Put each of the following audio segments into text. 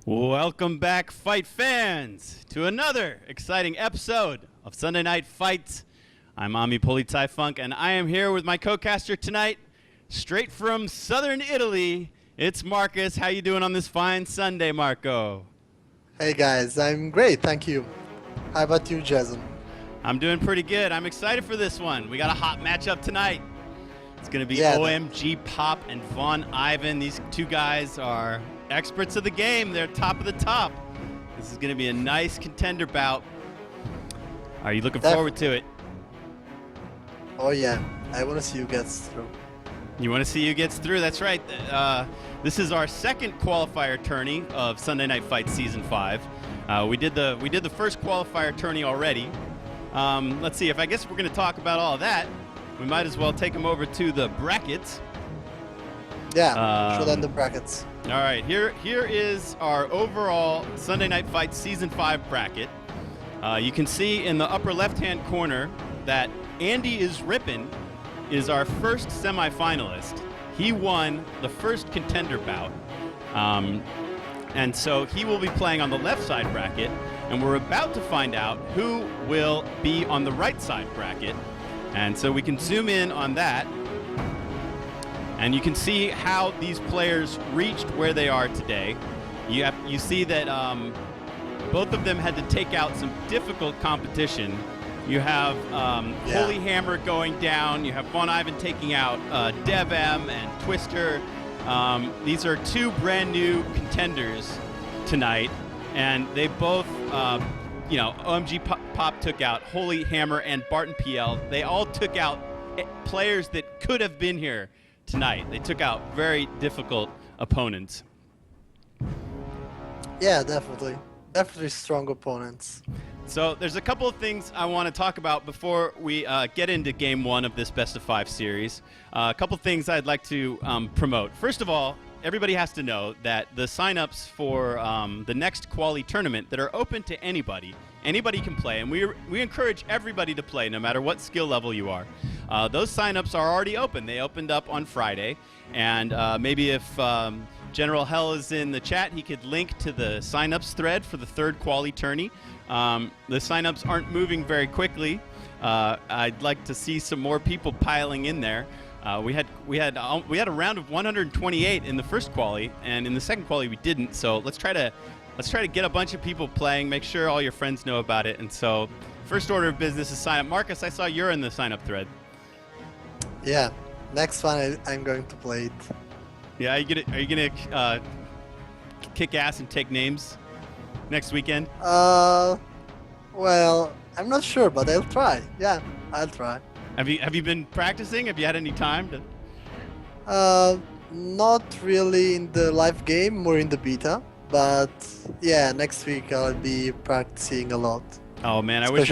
Welcome back, fight fans, to another exciting episode of Sunday Night Fights. I'm AmiPolizeiFunk, and I am here with my co-caster tonight, straight from southern Italy. It's Marcus. How you doing on this fine Sunday, Marco? Hey guys, I'm great, thank you. How about you, Jason? I'm doing pretty good. I'm excited for this one. We got a hot matchup tonight. It's going to be OMGPOP and VonIvan. These two guys are experts of the game. They're top of the top. This is going to be a nice contender bout. Are you looking forward to it? Oh yeah, I want to see who gets through. You want to see who gets through? That's right. This is our second qualifier tourney of Sunday Night Fights Season 5. We did the first qualifier tourney already. Let's see. I guess we're going to talk about all of that. We might as well take them over to the brackets. Yeah, show them the brackets. All right, here is our overall Sunday Night Fights Season 5 bracket. You can see in the upper left-hand corner that Andy is Rippin' is our first semifinalist. He won the first contender bout. And so he will be playing on the left side bracket, and we're about to find out who will be on the right side bracket. And so we can zoom in on that, and you can see how these players reached where they are today. You see that both of them had to take out some difficult competition. You have Holy Hammer going down. You have VonIvan taking out DevM and Twister. These are two brand new contenders tonight, and they both, OMGPOP took out Holy Hammer and Barton PL. They all took out players that could have been here tonight. They took out very difficult opponents. Yeah, definitely. Definitely strong opponents. So there's a couple of things I want to talk about before we get into Game 1 of this Best of 5 series. A couple of things I'd like to promote. First of all, everybody has to know that the sign-ups for the next quali tournament that are open to anybody can play, and we encourage everybody to play no matter what skill level you are. Those sign-ups are already open. They opened up on Friday, and maybe if General Hell is in the chat, he could link to the sign-ups thread for the third quali tourney. The sign-ups aren't moving very quickly. I'd like to see some more people piling in there. We had a round of 128 in the first quali, and in the second quali we didn't. So let's try to get a bunch of people playing. Make sure all your friends know about it. And so, first order of business is sign up. Marcus, I saw you're in the sign up thread. Yeah, next one I'm going to play it. Yeah, are you gonna kick ass and take names next weekend? Well, I'm not sure, but I'll try. Yeah, I'll try. Have you been practicing? Have you had any time to? Not really in the live game, more in the beta. But yeah, next week I'll be practicing a lot. Oh man, I wish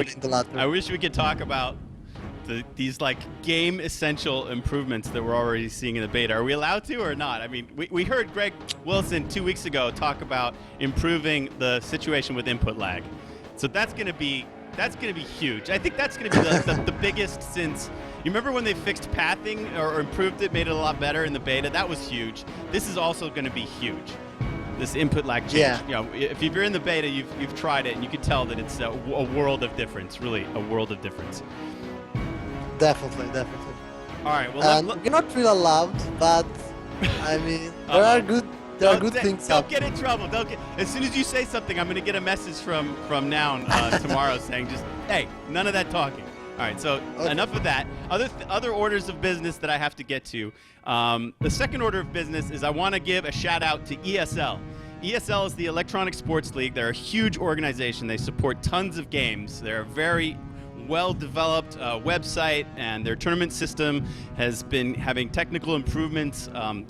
we could talk about these like game essential improvements that we're already seeing in the beta. Are we allowed to or not? I mean, we heard Greg Wilson 2 weeks ago talk about improving the situation with input lag. So that's gonna be huge. I think that's gonna be the biggest since. You remember when they fixed pathing or improved it, made it a lot better in the beta? That was huge. This is also gonna be huge. This input lag change. Yeah. You know, if you're in the beta, you've tried it, and you can tell that it's a world of difference. Really, a world of difference. Definitely. All right. Well, you're not really allowed, but I mean, there are good things. Don't get in trouble. As soon as you say something, I'm going to get a message from Noun tomorrow saying just, hey, none of that talking. All right, so enough of that. Other orders of business that I have to get to. The second order of business is I want to give a shout out to ESL. ESL is the Electronic Sports League. They're a huge organization. They support tons of games. They're a very well-developed website, and their tournament system has been having technical improvements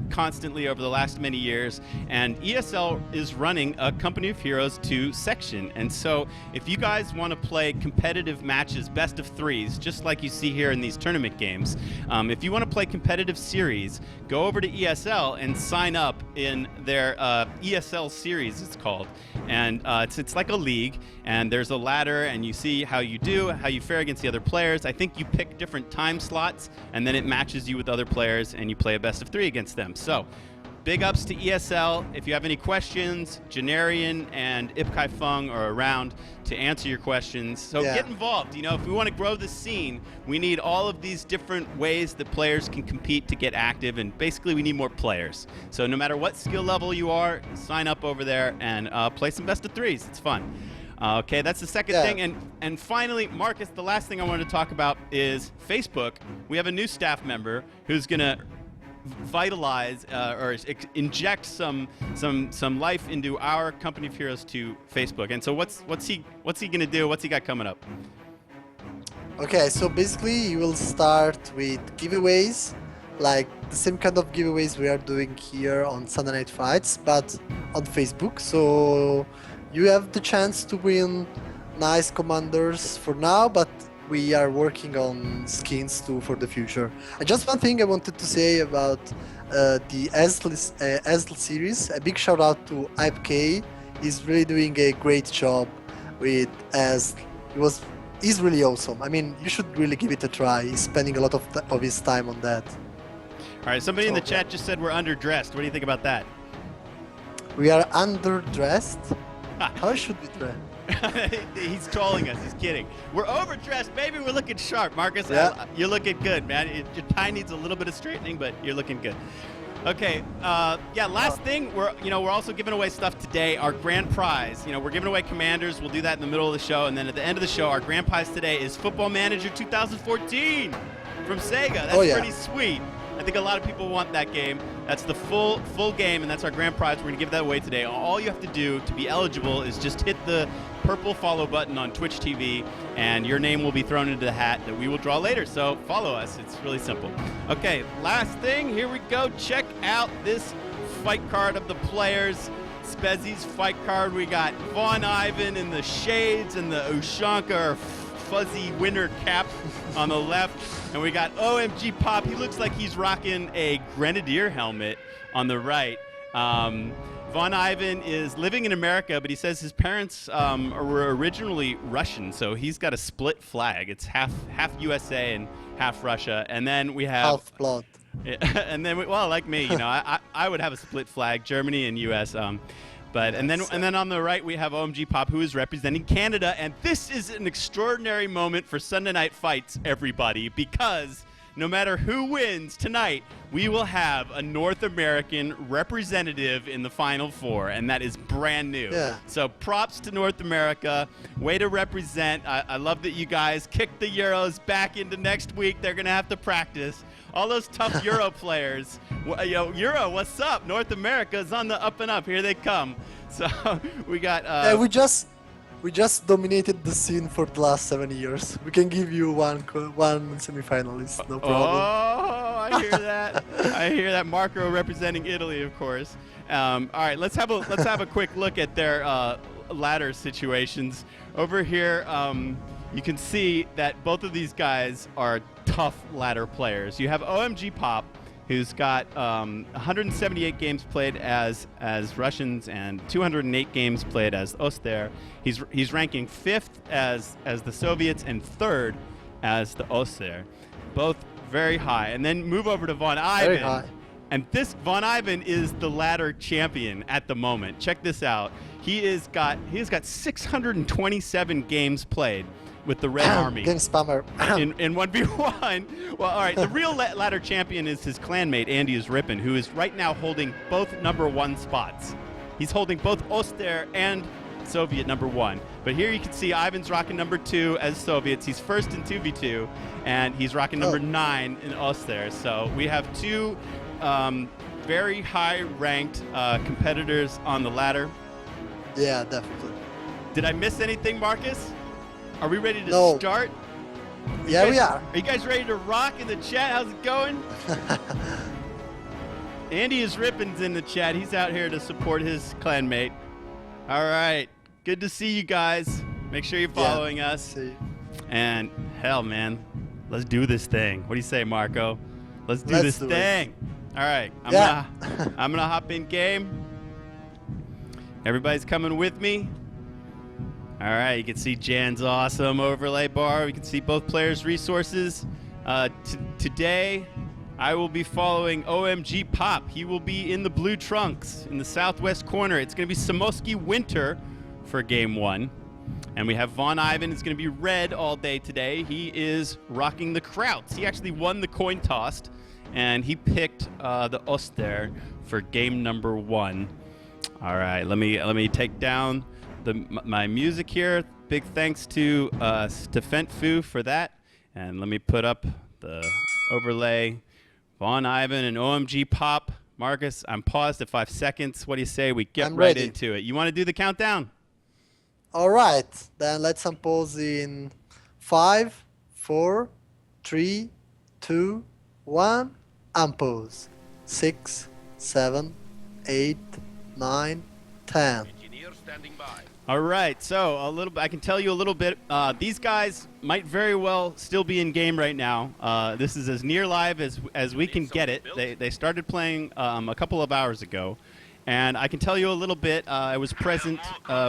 constantly over the last many years. And ESL is running a Company of Heroes 2 section. And so if you guys want to play competitive matches, best of threes, just like you see here in these tournament games, if you want to play competitive series, go over to ESL and sign up in their ESL series, it's called. And it's like a league, and there's a ladder, and you see how you do, how you fare against the other players. I think you pick different time slots, and then it matches you with other players, and you play a best of three against them. So big ups to ESL. If you have any questions, Janarian and AmiPolizeiFunk are around to answer your questions. So get involved. If we want to grow the scene, we need all of these different ways that players can compete to get active, and basically we need more players. So no matter what skill level you are, sign up over there and play some best of threes. It's fun. Okay, that's the second thing. And finally, Marcus, the last thing I wanted to talk about is Facebook. We have a new staff member who's going to vitalize or inject some life into our Company of Heroes 2 Facebook. And so what's he going to do? What's he got coming up? Okay, so basically you will start with giveaways, like the same kind of giveaways we are doing here on Sunday Night Fights, but on Facebook. So you have the chance to win nice commanders for now, but we are working on skins too for the future. And just one thing I wanted to say about the ESL series. A big shout out to IPK. He's really doing a great job with ESL. He's really awesome. I mean, you should really give it a try. He's spending a lot of his time on that. All right, somebody in the chat just said we're underdressed. What do you think about that? We are underdressed? How should we dress? He's trolling us. He's kidding. We're overdressed, baby. We're looking sharp, Marcus. Yeah. You're looking good, man. Your tie needs a little bit of straightening, but you're looking good. Okay. Last thing, we're also giving away stuff today. Our grand prize. We're giving away commanders. We'll do that in the middle of the show, and then at the end of the show, our grand prize today is Football Manager 2014 from Sega. That's pretty sweet. I think a lot of people want that game. That's the full game, and that's our grand prize. We're going to give that away today. All you have to do to be eligible is just hit the purple follow button on Twitch TV, and your name will be thrown into the hat that we will draw later. So follow us. It's really simple. Okay, last thing. Here we go. Check out this fight card of the players. Spezzi's fight card. We got VonIvan in the shades and the Ushanka fuzzy winter cap on the left, and we got OMGPOP. He looks like he's rocking a grenadier helmet on the right. VonIvan is living in America, but he says his parents were originally Russian, so he's got a split flag. It's half USA and half Russia. And then we have half blood. And then like me, I would have a split flag, Germany and US. And then on the right we have OMGPOP, who is representing Canada, and this is an extraordinary moment for Sunday Night Fights, everybody, because no matter who wins tonight, we will have a North American representative in the Final Four, and that is brand new. Yeah. So props to North America. Way to represent. I love that you guys kicked the Euros back into next week. They're going to have to practice. All those tough Euro players. Euro, what's up? North America is on the up and up. Here they come. So we got... We just dominated the scene for the last 7 years. We can give you one semifinalist, no problem. Oh, I hear that. I hear that. Marco representing Italy, of course. All right, let's have a quick look at their ladder situations. Over here, you can see that both of these guys are tough ladder players. You have OMGPOP, who's got 178 games played as Russians and 208 games played as Oster. He's ranking 5th as the Soviets and 3rd as the Oster. Both very high. And then move over to VonIvan. Very high. And this VonIvan is the ladder champion at the moment. Check this out. He has got 627 games played with the Red Army. Game spammer. in 1v1. Well, all right. The real ladder champion is his clanmate, Andy Rippin, who is right now holding both #1 spots. He's holding both Oster and Soviet #1. But here you can see Ivan's rocking #2 as Soviets. He's first in 2v2, and he's rocking #9 in Oster. So we have two very high-ranked competitors on the ladder. Yeah, definitely. Did I miss anything, Marcus? Are we ready to start? Yeah, we are. Are you guys ready to rock in the chat? How's it going? Andy Rippin's in the chat. He's out here to support his clanmate. All right. Good to see you guys. Make sure you're following us. See. And hell, man, let's do this thing. What do you say, Marco? Let's do this thing. All right. I'm gonna hop in game. Everybody's coming with me. All right, you can see Jan's awesome overlay bar. We can see both players' resources. Today, I will be following OMGPOP. He will be in the blue trunks in the southwest corner. It's going to be Samoski Winter for game 1. And we have VonIvan. It's going to be red all day today. He is rocking the Krauts. He actually won the coin toss, and he picked the Oster for game number 1. All right, let me take down my music here. Big thanks to Stefentfu for that. And let me put up the overlay. VonIvan and OMGPOP. Marcus, I'm paused at 5 seconds. What do you say we get right into it? You want to do the countdown? All right, then let's unpause in 5, 4, 3, 2, 1. Unpause. 6, 7, 8, 9, 10. All right, so I can tell you a little bit. These guys might very well still be in game right now. This is as near live as we can get it. They started playing a couple of hours ago, and I can tell you a little bit. I was present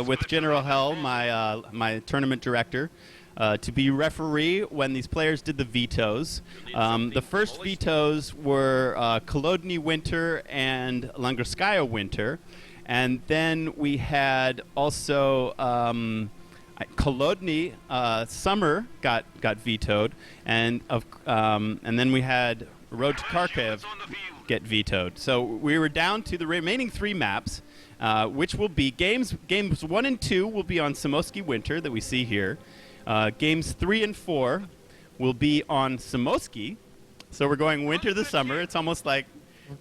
with General Hell, my tournament director, to be referee when these players did the vetoes. The first vetoes were Kolodny Winter and Langrskaya Winter. And then we had also Kolodny Summer got vetoed, and then we had Road to Kharkiv get vetoed. So we were down to the remaining 3 maps, which will be games 1 and 2 will be on Samoski Winter that we see here. Games 3 and 4 will be on Samoski. So we're going winter to summer. It's almost like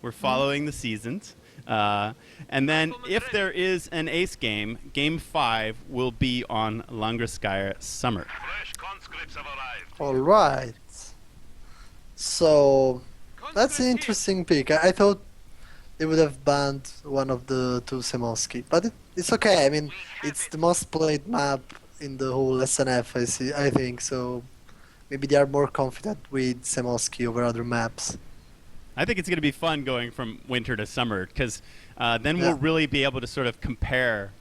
we're following the seasons. And then if there is an ace game, game 5 will be on Langrskaya Summer. All right. So that's an interesting pick. I thought they would have banned one of the 2 Samoski, but it's okay. I mean, it's the most played map in the whole SNF, I think, so maybe they are more confident with Samoski over other maps. I think it's going to be fun going from winter to summer, because then we'll really be able to sort of compare,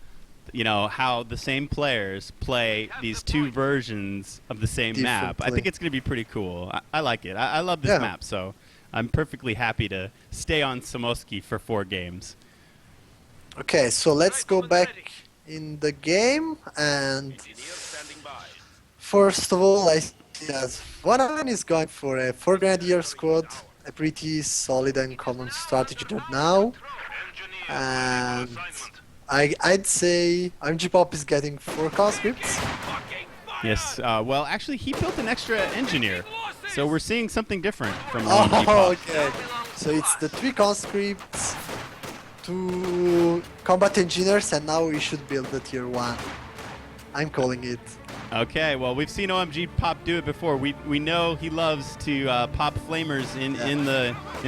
how the same players play these 2 versions of the same map. I think it's going to be pretty cool. I like it. I love this map, so I'm perfectly happy to stay on Samoski for 4 games. Okay, so let's go back in the game, and first of all, I see that VonIvan is going for a 4 Grenadier squad. A pretty solid and common strategy now, and I'd say OMGPOP is getting 4 conscripts. Yes, well actually he built an extra engineer, so we're seeing something different from OMGPOP. Oh, okay. So it's the 3 conscripts, 2 combat engineers, and now we should build the tier 1. I'm calling it. Okay, well, we've seen OMGPOP do it before. We know he loves to pop flamers in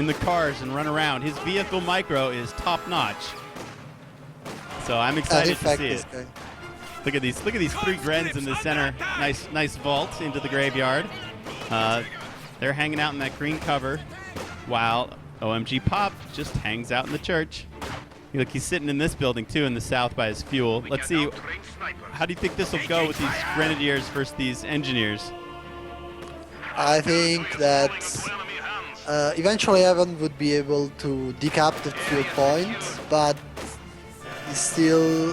the cars and run around. His vehicle micro is top notch. So I'm excited to see it. Look at these 3 Grens in the center. Nice vault into the graveyard. They're hanging out in that green cover, while OMGPOP just hangs out in the church. Look, he's sitting in this building too, in the south by his fuel. Let's see. How do you think this will go with these Grenadiers versus these engineers? I think that eventually Evan would be able to decap the fuel point, but he still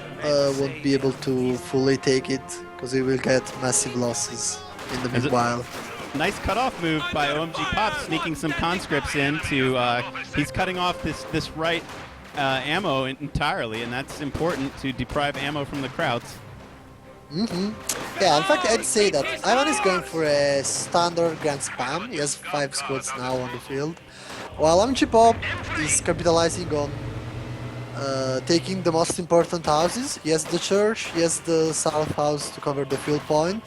won't be able to fully take it because he will get massive losses in the meanwhile. Nice cutoff move by OMGPOP, sneaking some conscripts in to. He's cutting off this right ammo entirely, and that's important to deprive ammo from the Krauts. Yeah, in fact, I'd say that Ivan is going for a standard grand spam. He has 5 squads now on the field, while OMGPOP is capitalizing on taking the most important houses. He has the church, he has the south house to cover the field point,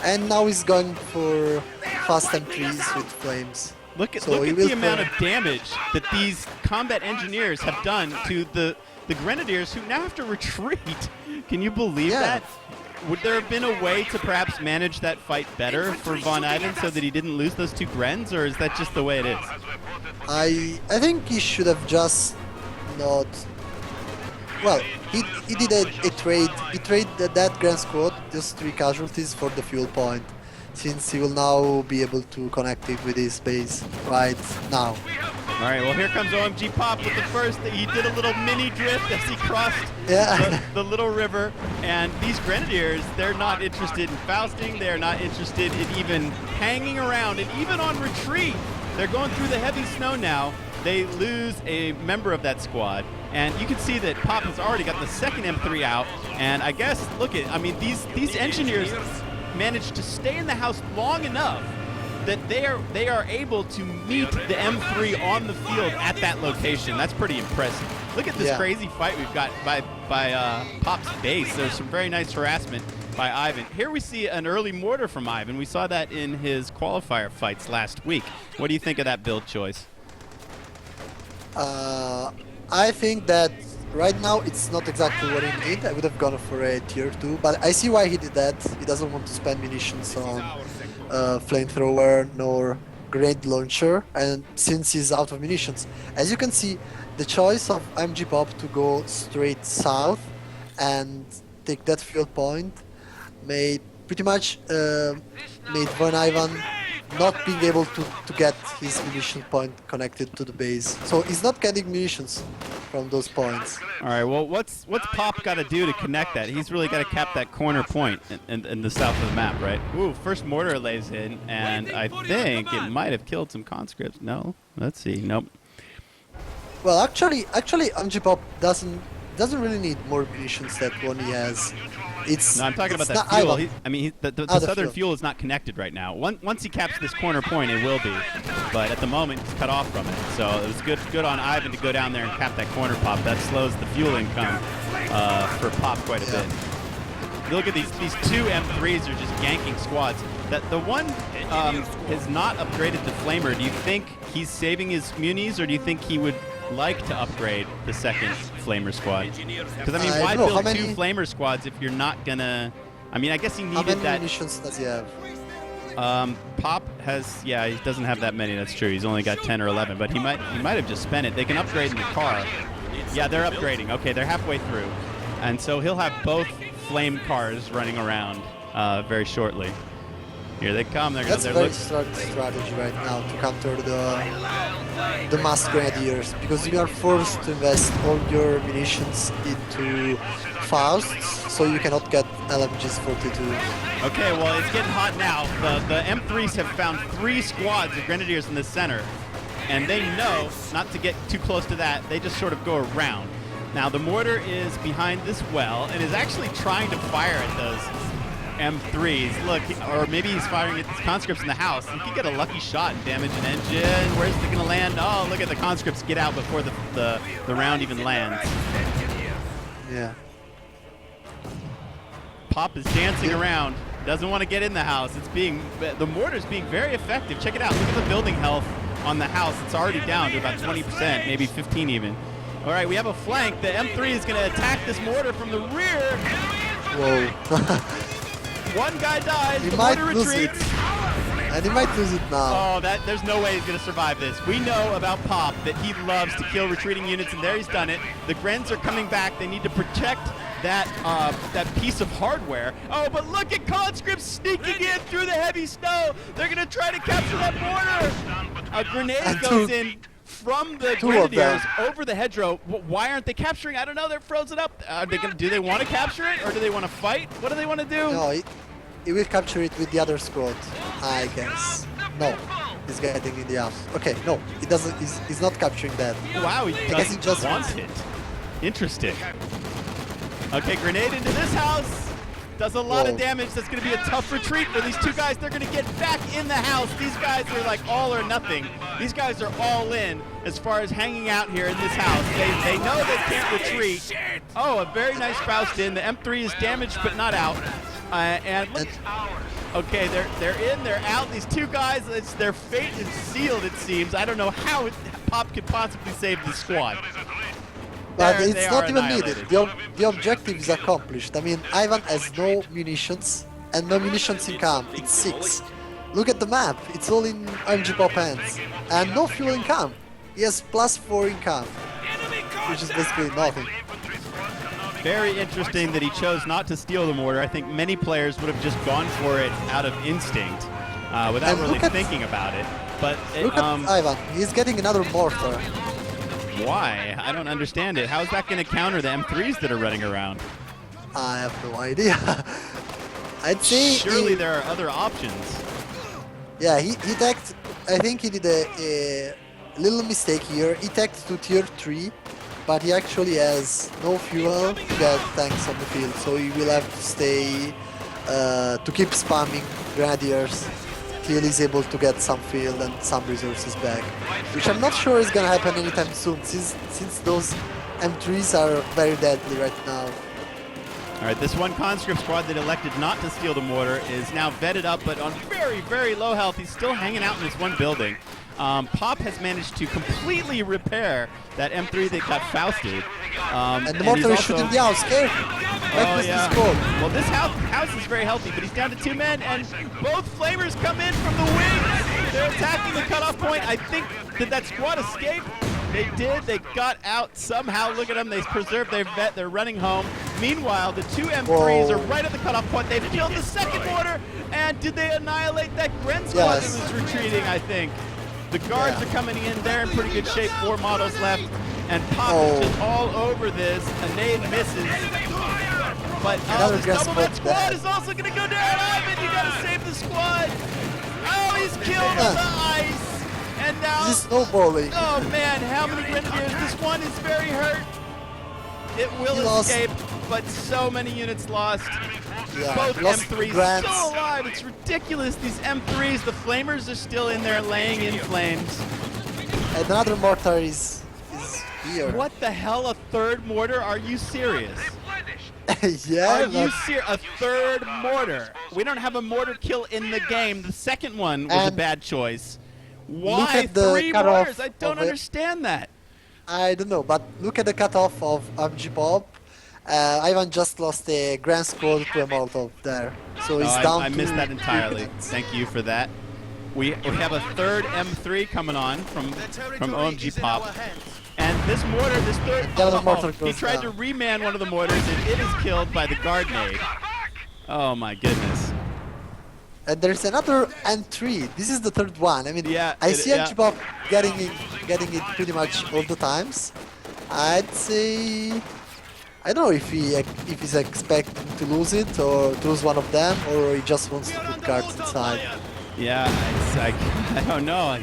and now he's going for fast entries with flames. Look at the amount of damage that these combat engineers have done to the Grenadiers, who now have to retreat. Can you believe that? Would there have been a way to perhaps manage that fight better for VonIvan so that he didn't lose those 2 Grens, or is that just the way it is? I think he should have just not... Well, he did a trade. He traded that Grand Squad, just 3 casualties for the fuel point. since he will now be able to connect it with his base right now. All right, well, here comes OMGPOP with the first. He did a little mini drift as he crossed the little river. And these Grenadiers, they're not interested in Fausting. They're not interested in even hanging around. And even on retreat, they're going through the heavy snow now. They lose a member of that squad. And you can see that Pop has already got the second M3 out. And I guess, I mean, these engineers managed to stay in the house long enough that they are able to meet the M3 on the field at that location. That's pretty impressive. Look at this crazy fight we've got by Pop's base. There's some very nice harassment by Ivan. Here we see an early mortar from Ivan. We saw that in his qualifier fights last week. What do you think of that build choice? I think that right now it's not exactly what he needs. I would have gone for a tier 2, but I see why he did that. He doesn't want to spend munitions on flamethrower nor grenade launcher, and since he's out of munitions. As you can see, the choice of OMGPOP to go straight south and take that field point made pretty much made VonIvan not being able to get his munition point connected to the base. So he's not getting munitions from those points. All right, well, what's Pop got to do to connect that? He's really got to cap that corner point in the south of the map, right? Ooh, first mortar lays in, and I think it might have killed some conscripts. No? Let's see. Nope. Well, actually, OMGPOP doesn't really need more munitions than one he has. No, I'm talking about that fuel. The southern fuel is not connected right now. Once he caps this corner point, it will be. But at the moment, he's cut off from it. So it was good on Ivan to go down there and cap that corner pop. That slows the fuel income for Pop quite a bit. You look at these two M3s are just ganking squads. The one has not upgraded the Flamer. Do you think he's saving his munis, or do you think he would like to upgrade the second Flamer squad? Because, I mean, why build two Flamer squads if you're not gonna... I mean, I guess he needed that... How many munitions does he have? Pop has... Yeah, he doesn't have that many, that's true. He's only got 10 or 11, but he might have just spent it. They can upgrade in the car. Yeah, they're upgrading. Okay, they're halfway through. And so he'll have both Flame cars running around very shortly. Here they come. That's a very strong strategy right now to counter the mass grenadiers, because you are forced to invest all your munitions into Fausts, so you cannot get LMGs 42. Okay, well, it's getting hot now. The M3s have found 3 squads of grenadiers in the center, and they know not to get too close to that. They just sort of go around. Now, the mortar is behind this well and is actually trying to fire at those M3s. Look, or maybe he's firing at these conscripts in the house. He could get a lucky shot and damage an engine. Where's it gonna land? Oh, look at the conscripts get out before the round even lands. Yeah. Pop is dancing around. Doesn't want to get in the house. The mortar's being very effective. Check it out. Look at the building health on the house. It's already down to about 20%, maybe 15 even. All right, we have a flank. The M3 is going to attack this mortar from the rear. Whoa. One guy dies. He the might mortar lose retreats. it. And he might lose it now. Oh, there's no way he's going to survive this. We know about Pop that he loves to kill retreating units, and there he's done it. The Grens are coming back. They need to protect that piece of hardware. Oh, but look at conscripts sneaking in through the heavy snow. They're going to try to capture that mortar. A grenade goes in from the Grenadiers over the hedgerow. Why aren't they capturing? I don't know. They're frozen up. Do they want to capture it, or do they want to fight? What do they want to do? No, he will capture it with the other squad, I guess. No, he's getting in the house. Okay, no, he doesn't. He's not capturing that. Wow, he just wants it. Interesting. Okay, grenade into this house. Does a lot of damage. That's going to be a tough retreat for these two guys. They're going to get back in the house. These guys are like all or nothing. These guys are all in as far as hanging out here in this house. They know they can't retreat. Oh, a very nice Faust in. The M3 is damaged but not out. And look, okay, they're in, they're out. These two guys, their fate is sealed, it seems. I don't know how Pop could possibly save the squad. But it's not even needed. The objective is accomplished. I mean, Ivan has no munitions and no munitions in camp. It's 6. Look at the map. It's all in OMGPOP hands. And no fuel in camp. He has +4 in camp, which is basically nothing. Very interesting that he chose not to steal the mortar. I think many players would have just gone for it out of instinct without And really thinking about it. But Look at Ivan. He's getting another mortar. why? I don't understand it. How is that going to counter the M3s that are running around? I have no idea. I'd say Surely there are other options. Yeah, he tagged. I think he did a little mistake here. He tagged to tier 3, but he actually has no fuel to get tanks on the field, so he will have to stay to keep spamming grenadiers till he's able to get some field and some resources back, which I'm not sure is gonna happen anytime soon, since those M3s are very deadly right now. All right, this one conscript squad that elected not to steal the mortar is now vetted up, but on very, very low health. He's still hanging out in this one building. Pop has managed to completely repair that M3 that got Fausted. And the mortar is shooting the house, careful! Oh, yeah. Well, this house is very healthy, but he's down to 2 men, and both flamers come in from the wings. They're attacking the cutoff point. I think that squad escaped. They did. They got out somehow. Look at them. They preserved their vet. They're running home. Meanwhile, the 2 M3s are right at the cutoff point. They've killed the second mortar. And did they annihilate that Gren squad that was retreating, I think? The guards are coming in. They're in pretty good shape. 4 models left. And Pop is just all over this. A nade misses. But this double vet squad is also going to go down. Ivan, you got to save the squad. Oh, he's killed on the ice. And now, this is snowballing. Oh man, how many grenadiers? This one is very hurt. It will escape, but so many units lost. Yeah, both M3s grants. still alive. It's ridiculous. These M3s, the flamers are still in there laying in flames. And another mortar is here. What the hell? A third mortar? Are you serious? Yeah. Are you serious? A third mortar? We don't have a mortar kill in the game. The second one was a bad choice. Why 3 mortars? I don't understand that. I don't know, but look at the cutoff of OMGPOP. Ivan just lost a Grand Squad to a Molotov there. So he's down I missed that entirely. Thank you for that. We have a third M3 coming on from OMGPOP. And this mortar, this third... he tried to reman one of the mortars, and it is killed by the guard nade. Oh my goodness. And there's another N3. This is the third one. I mean, I see OMGPOP getting it pretty much all the times. I'd say, I don't know if he's expecting to lose it or to lose one of them, or he just wants to put guards inside. Yeah, I don't know.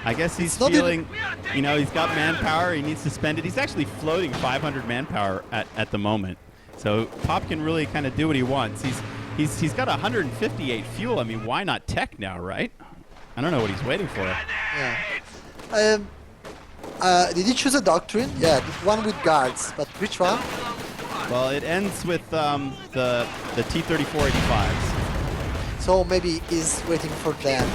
I guess he's feeling, you know, he's got manpower. He needs to spend it. He's actually floating 500 manpower at the moment. So Pop can really kind of do what he wants. He's got 158 fuel. I mean, why not tech now, right? I don't know what he's waiting for. Yeah. Did he choose a doctrine? Yeah, one with guards. But which one? Well, it ends with the T-3485s. So maybe he's waiting for them.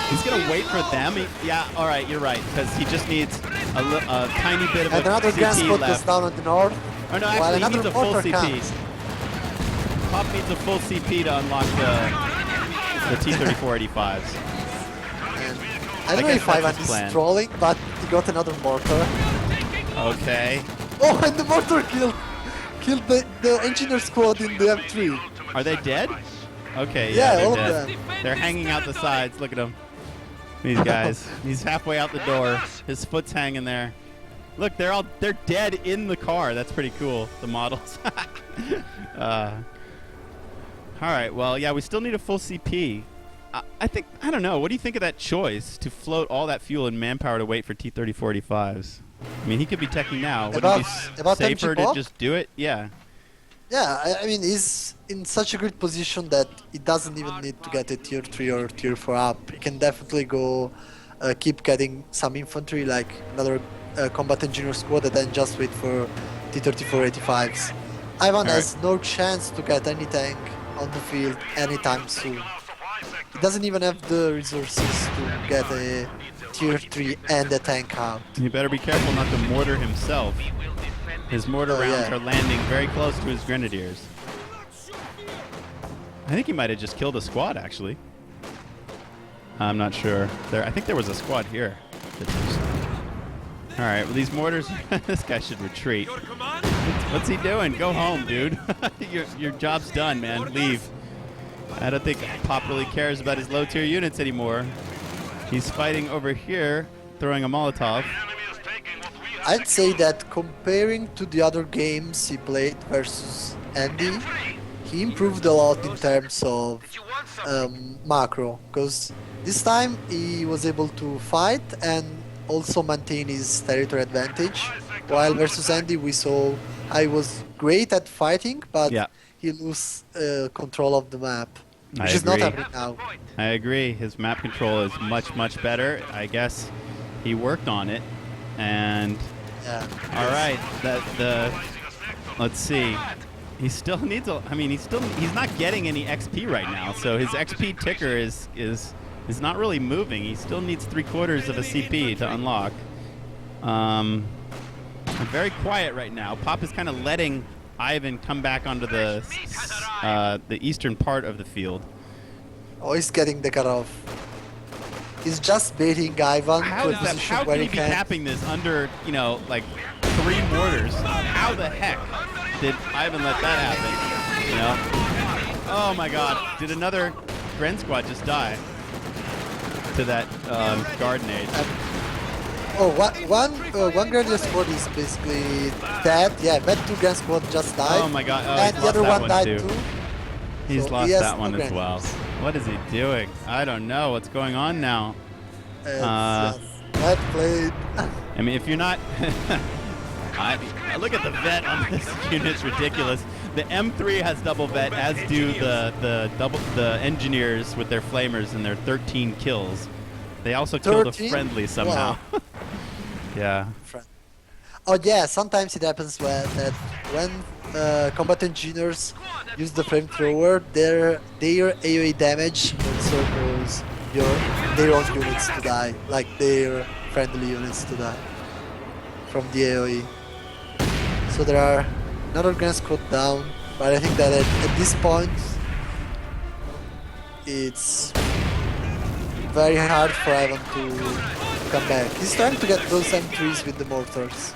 He's gonna wait for them. Yeah, all right, you're right, because he just needs a tiny bit of a another CT gas spot left. Goes down on the north. Oh no, actually, he needs a full CP. Pop needs a full CP to unlock the T-3485s. I don't know if Ivan is trolling, but he got another mortar. Okay. Oh, and the mortar killed the engineer squad in the M3. Are they dead? Okay, yeah, they're all dead. of them. They're hanging out the sides. Look at them. These guys. He's halfway out the door. His foot's hanging there. Look, they're dead in the car. That's pretty cool. The models. All right. Well, yeah, we still need a full CP. I don't know. What do you think of that choice to float all that fuel and manpower to wait for T-3485s? I mean, he could be teching now. Wouldn't it be safer to just do it? Yeah. Yeah, I mean, he's in such a good position that he doesn't even need to get a tier 3 or tier 4 up. He can definitely go keep getting some infantry, like another combat engineer squad, and then just wait for T-3485s. Ivan has no chance to get any tank on the field anytime soon. He doesn't even have the resources to get a tier 3 and a tank out. You better be careful not to mortar himself. His mortar rounds are landing very close to his grenadiers. I think he might have just killed a squad, actually. I'm not sure. I think there was a squad here. All right, well, these mortars, this guy should retreat. It's What's he doing? Go home, dude. your job's done, man. Leave. I don't think Pop really cares about his low-tier units anymore. He's fighting over here, throwing a Molotov. I'd say that comparing to the other games he played versus Andy, he improved a lot in terms of macro, because this time he was able to fight and also maintain his territory advantage, while versus Andy we saw I was great at fighting, but he lose control of the map, which is not happening now. I agree. His map control is much better. I guess he worked on it, and all right. Let's see. He still needs a. I mean, he's not getting any XP right now, so his XP ticker is not really moving. He still needs 3/4 of a CP to unlock. Very quiet right now. Pop is kind of letting Ivan come back onto the eastern part of the field. Oh, he's getting the cutoff. He's just baiting Ivan to a position where he can. How can he be tapping this under, like 3 mortars? How the heck did Ivan let that happen? Oh my God! Did another Gren squad just die to that guard nade? One Grand Squad is basically dead. Yeah, that 2 Grand Squad just died. Oh my God! And the other one died too. He's lost that one as well. What is he doing? I don't know what's going on now. Bad played. I mean, if you're not, look at the vet on this unit. It's ridiculous. The M3 has double vet, as do the engineers with their flamers and their 13 kills. They also killed a friendly somehow. Wow. Yeah. Oh yeah, sometimes it happens when combat engineers use the flamethrower, their AoE damage also causes their own units to die, like their friendly units to die from the AoE. So there are another Grand Squad down, but I think that at this point it's very hard for Ivan to come back. He's trying to get those M3s with the mortars.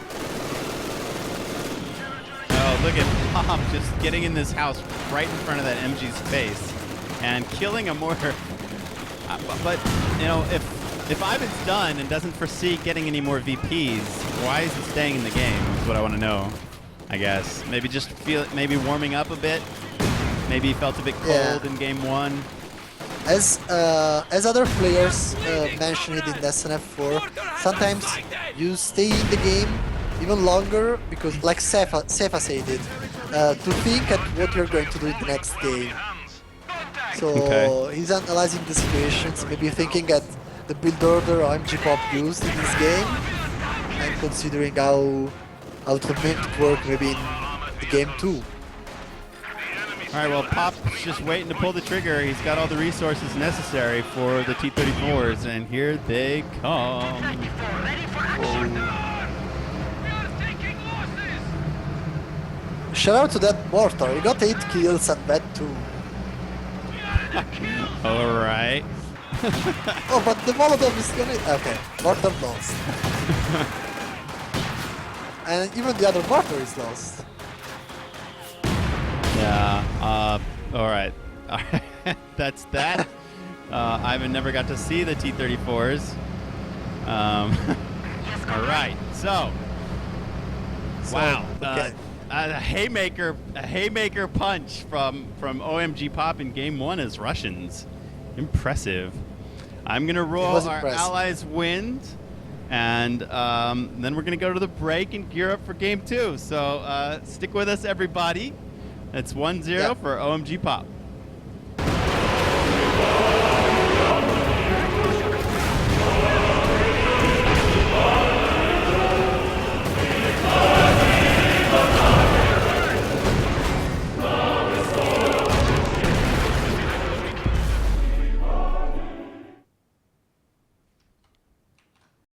Oh, look at Pop just getting in this house right in front of that MG's face and killing a mortar. But, if Ivan's done and doesn't foresee getting any more VPs, why is he staying in the game is what I want to know, I guess. Maybe just maybe warming up a bit. Maybe he felt a bit cold in game 1. As other players mentioned in SNF4, sometimes you stay in the game even longer because, like Sefa said it, to think at what you're going to do in the next game. So he's analyzing the situations, maybe thinking at the build order OMGPOP used in this game, and considering how to make it work maybe in the game 2. All right, well, Pop's just waiting to pull the trigger. He's got all the resources necessary for the T-34s, and here they come. Shout out to that mortar. He got 8 kills and that too. All right. Oh, but the Molotov is gonna... Okay, mortar lost. And even the other mortar is lost. Yeah, all right. That's that. Ivan never got to see the T-34s. All right, so wow. Okay. A haymaker punch from OMGPOP in game 1 as Russians. Impressive. I'm gonna roll our allies' wins, and then we're gonna go to the break and gear up for game 2. So stick with us, everybody. It's 1-0 for OMGPOP.